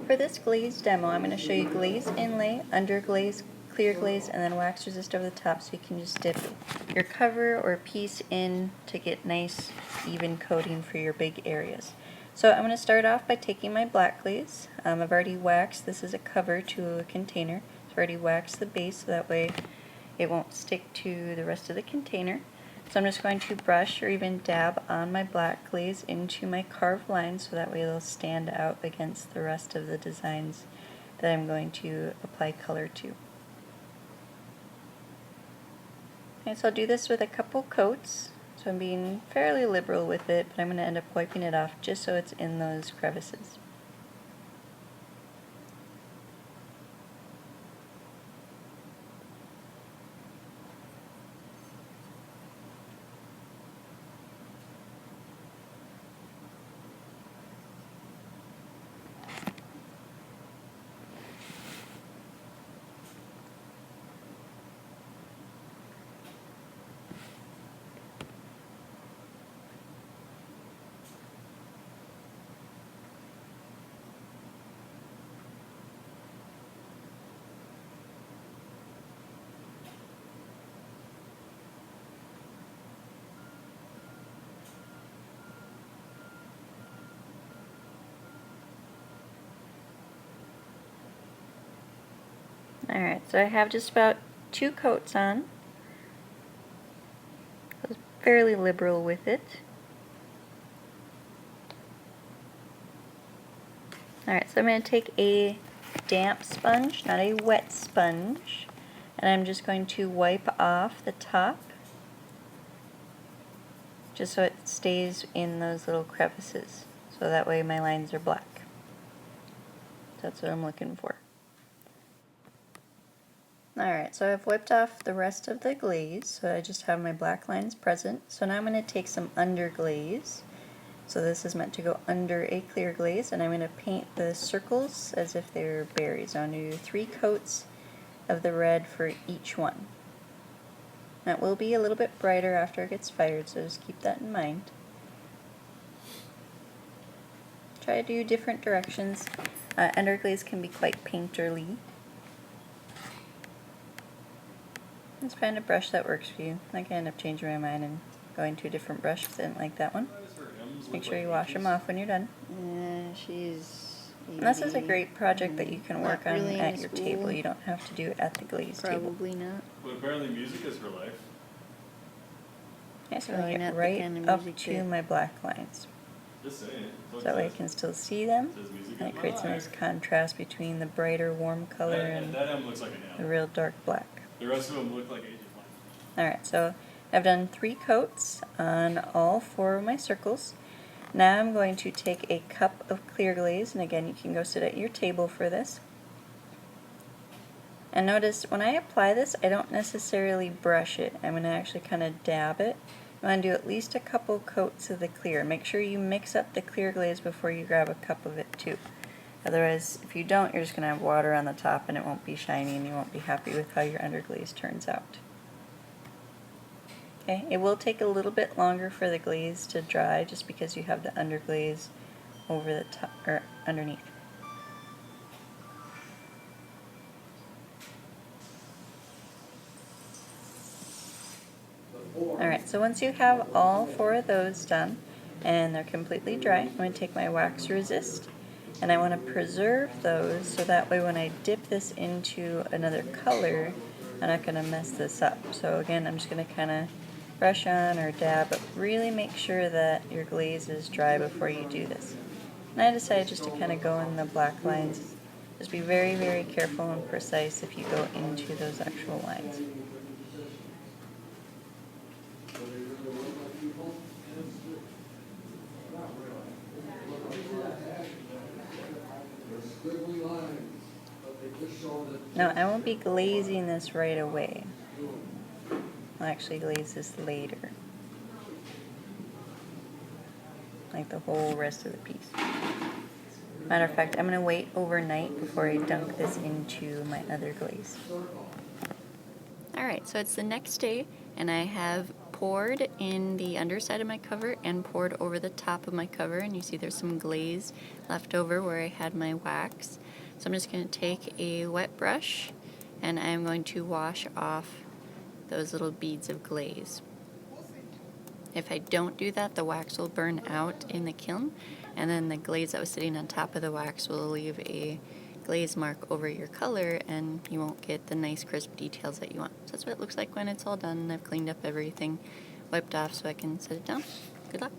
For this glaze demo, I'm going to show you glaze inlay, underglaze, clear glaze, and then wax resist over the top, so you can just dip your cover or piece in to get nice even coating for your big areas. So I'm going to start off by taking my black glaze. I've already waxed, this is a cover to a container, so I've already waxed the base so that way it won't stick to the rest of the container. So I'm just going to brush or even dab on my black glaze into my carved lines so that way they'll stand out against the rest of the designs that I'm going to apply color to. Okay, so I'll do this with a couple coats. So I'm being fairly liberal with it, but I'm going to end up wiping it off just so it's in those crevices. Alright, so I have just about 2 coats on. I was fairly liberal with it. Alright, so I'm going to take a damp sponge, not a wet sponge, and I'm just going to wipe off the top just so it stays in those little crevices, so that way my lines are black. That's what I'm looking for. Alright, so I've wiped off the rest of the glaze, so I just have my black lines present. So now I'm going to take some underglaze. So this is meant to go under a clear glaze, and I'm going to paint the circles as if they were berries. I'm going to do 3 coats of the red for each one. That will be a little bit brighter after it gets fired, so just keep that in mind. Try to do different directions. Underglaze can be quite painterly. Just find a brush that works for you. I can end up changing my mind and going to a different brush because I didn't like that one. Just make sure you wash them off when you're done. She's And this is a great project that you can work on really at your table. You don't have to do it at the glaze table. probably not. But apparently music is her life. Okay, so I'm Probably going to not get the right kind of up music to that- my black lines. Just saying it. So that way I can still see them. Says music And is it my creates a nice life. contrast between the brighter warm color and That M looks like an the L. real dark black. The rest of them look like Agent Fine. Alright, so I've done 3 coats on all 4 of my circles. Now I'm going to take a cup of clear glaze, and again you can go sit at your table for this. And notice when I apply this, I don't necessarily brush it. I'm going to actually kind of dab it. I'm going to do at least a couple coats of the clear. Make sure you mix up the clear glaze before you grab a cup of it too. Otherwise, if you don't, you're just going to have water on the top and it won't be shiny and you won't be happy with how your underglaze turns out. Okay, it will take a little bit longer for the glaze to dry just because you have the underglaze over the top or underneath. Alright, so once you have all 4 of those done and they're completely dry, I'm going to take my wax resist and I want to preserve those so that way when I dip this into another color, I'm not going to mess this up. So again, I'm just going to kind of brush on or dab, but really make sure that your glaze is dry before you do this. And I decided just to kind of go in the black lines. Just be very, very careful and precise if you go into those actual lines. Now I won't be glazing this right away. I'll actually glaze this later. Like the whole rest of the piece. Matter of fact, I'm going to wait overnight before I dunk this into my other glaze. Alright, so it's the next day and I have poured in the underside of my cover and poured over the top of my cover, and you see there's some glaze left over where I had my wax. So I'm just going to take a wet brush and I'm going to wash off those little beads of glaze. If I don't do that, the wax will burn out in the kiln, and then the glaze that was sitting on top of the wax will leave a glaze mark over your color, and you won't get the nice crisp details that you want. So that's what it looks like when it's all done. I've cleaned up everything, wiped off so I can set it down. Good luck.